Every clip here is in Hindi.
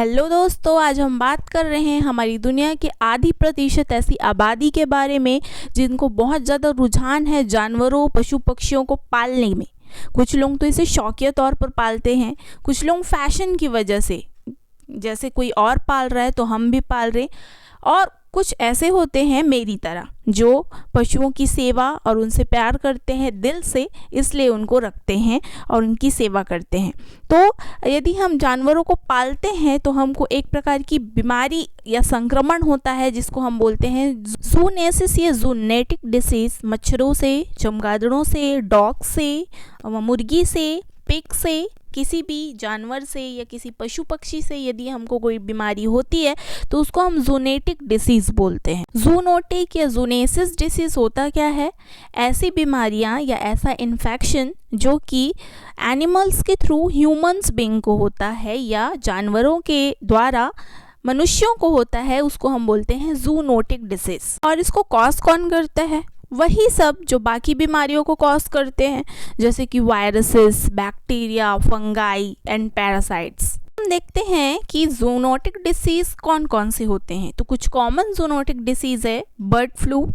हेलो दोस्तों, आज हम बात कर रहे हैं हमारी दुनिया के आधी प्रतिशत ऐसी आबादी के बारे में जिनको बहुत ज़्यादा रुझान है जानवरों पशु पक्षियों को पालने में। कुछ लोग तो इसे शौकिया तौर पर पालते हैं, कुछ लोग फैशन की वजह से, जैसे कोई और पाल रहा है तो हम भी पाल रहे, और कुछ ऐसे होते हैं मेरी तरह जो पशुओं की सेवा और उनसे प्यार करते हैं दिल से, इसलिए उनको रखते हैं और उनकी सेवा करते हैं। तो यदि हम जानवरों को पालते हैं तो हमको एक प्रकार की बीमारी या संक्रमण होता है जिसको हम बोलते हैं जूनोसिस या जूनोटिक डिसीज। मच्छरों से, चमगादड़ों से, डॉग से, मुर्गी से, पिग से, किसी भी जानवर से या किसी पशु पक्षी से यदि हमको कोई बीमारी होती है तो उसको हम जूनोटिक डिसीज़ बोलते हैं। जूनोटिक या जूनोसिस डिसीज़ होता क्या है? ऐसी बीमारियां या ऐसा इन्फेक्शन जो कि एनिमल्स के थ्रू ह्यूमंस बीइंग को होता है या जानवरों के द्वारा मनुष्यों को होता है, उसको हम बोलते हैं जूनोटिक डिसीज़। और इसको कॉज कौन करता है? वही सब जो बाकी बीमारियों को कॉज करते हैं, जैसे कि viruses, bacteria, fungi and parasites. हम देखते हैं कि जूनोटिक डिसीज़ कौन कौन से होते हैं। तो कुछ कॉमन जूनोटिक डिसीज़ है bird flu,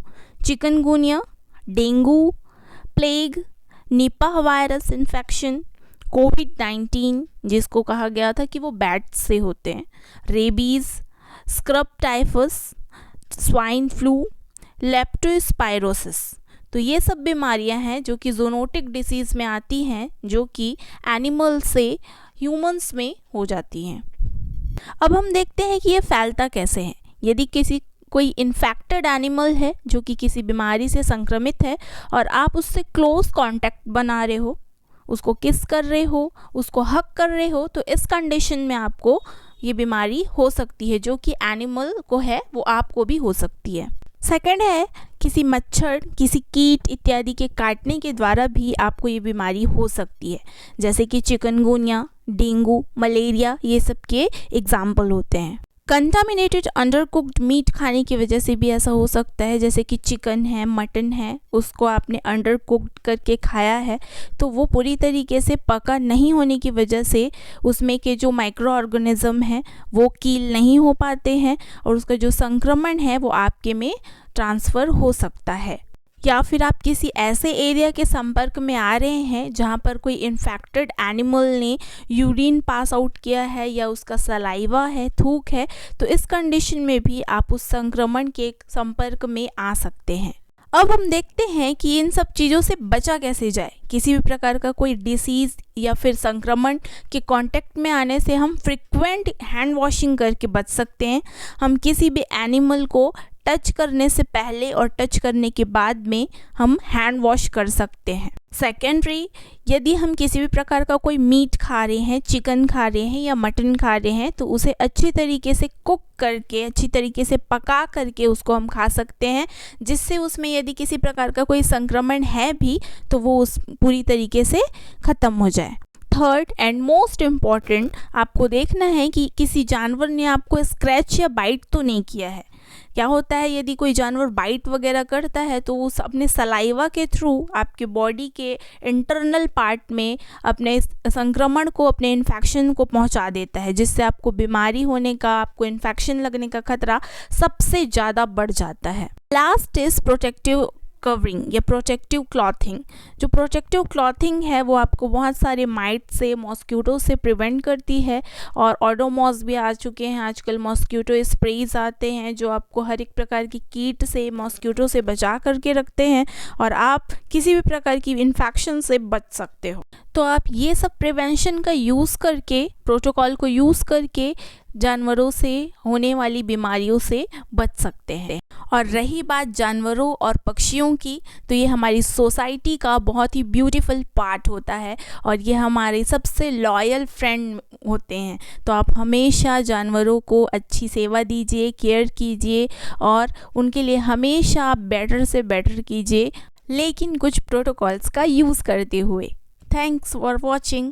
chikungunya, dengue, plague, Nipah virus infection, कोविड-19 जिसको कहा गया था कि वो बैट्स से होते हैं, rabies, scrub typhus, swine flu, leptospirosis. तो ये सब बीमारियां हैं जो कि जूनोटिक डिसीज़ में आती हैं, जो कि एनिमल से ह्यूमंस में हो जाती हैं। अब हम देखते हैं कि ये फैलता कैसे है। यदि कोई इन्फेक्टेड एनिमल है जो कि किसी बीमारी से संक्रमित है और आप उससे क्लोज कांटेक्ट बना रहे हो, उसको किस कर रहे हो, उसको हक कर रहे हो, तो इस कंडीशन में आपको ये बीमारी हो सकती है। जो कि एनिमल को है वो आपको भी हो सकती है। सेकंड है किसी मच्छर, किसी कीट इत्यादि के काटने के द्वारा भी आपको ये बीमारी हो सकती है, जैसे कि चिकनगुनिया, डेंगू, मलेरिया, ये सब के एग्जाम्पल होते हैं। कंटामिनेटेड अंडरकुक्ड मीट खाने की वजह से भी ऐसा हो सकता है, जैसे कि चिकन है, मटन है, उसको आपने अंडरकुक्ड करके खाया है तो वो पूरी तरीके से पका नहीं होने की वजह से उसमें के जो माइक्रो ऑर्गेनिज्म हैं वो कील नहीं हो पाते हैं और उसका जो संक्रमण है वो आपके में ट्रांसफ़र हो सकता है। या फिर आप किसी ऐसे एरिया के संपर्क में आ रहे हैं जहाँ पर कोई इन्फेक्टेड एनिमल ने यूरिन पास आउट किया है या उसका सलाइवा है, थूक है, तो इस कंडीशन में भी आप उस संक्रमण के संपर्क में आ सकते हैं। अब हम देखते हैं कि इन सब चीज़ों से बचा कैसे जाए। किसी भी प्रकार का कोई डिसीज़ या फिर संक्रमण के कांटेक्ट में आने से हम फ्रिक्वेंट हैंड वॉशिंग करके बच सकते हैं। हम किसी भी एनिमल को टच करने से पहले और टच करने के बाद में हम हैंड वॉश कर सकते हैं। सेकेंडरी, यदि हम किसी भी प्रकार का कोई मीट खा रहे हैं, चिकन खा रहे हैं या मटन खा रहे हैं, तो उसे अच्छी तरीके से कुक करके, अच्छी तरीके से पका करके उसको हम खा सकते हैं, जिससे उसमें यदि किसी प्रकार का कोई संक्रमण है भी तो वो उस पूरी तरीके से ख़त्म हो जाए। थर्ड एंड मोस्ट इम्पॉर्टेंट, आपको देखना है कि किसी जानवर ने आपको स्क्रैच या बाइट तो नहीं किया है। क्या होता है, यदि कोई जानवर बाइट वगैरह करता है तो उस अपने सलाइवा के थ्रू आपके बॉडी के इंटरनल पार्ट में अपने संक्रमण को, अपने इन्फेक्शन को पहुंचा देता है, जिससे आपको बीमारी होने का, आपको इन्फेक्शन लगने का खतरा सबसे ज़्यादा बढ़ जाता है। लास्ट इज प्रोटेक्टिव कवरिंग या प्रोटेक्टिव क्लॉथिंग। जो प्रोटेक्टिव क्लॉथिंग है वो आपको बहुत सारे माइट से, मॉस्किटो से प्रिवेंट करती है। और ओडोमॉस भी आ चुके हैं आजकल, मॉस्किटो स्प्रेज आते हैं जो आपको हर एक प्रकार की कीट से, मॉस्किटो से बचा करके रखते हैं और आप किसी भी प्रकार की इन्फेक्शन से बच सकते हो। तो आप ये सब प्रिवेंशन का यूज़ करके, प्रोटोकॉल को यूज़ करके जानवरों से होने वाली बीमारियों से बच सकते हैं। और रही बात जानवरों और पक्षियों की, तो ये हमारी सोसाइटी का बहुत ही ब्यूटीफुल पार्ट होता है और ये हमारे सबसे लॉयल फ्रेंड होते हैं। तो आप हमेशा जानवरों को अच्छी सेवा दीजिए, केयर कीजिए और उनके लिए हमेशा बेटर से बेटर कीजिए, लेकिन कुछ प्रोटोकॉल्स का यूज़ करते हुए। Thanks for watching.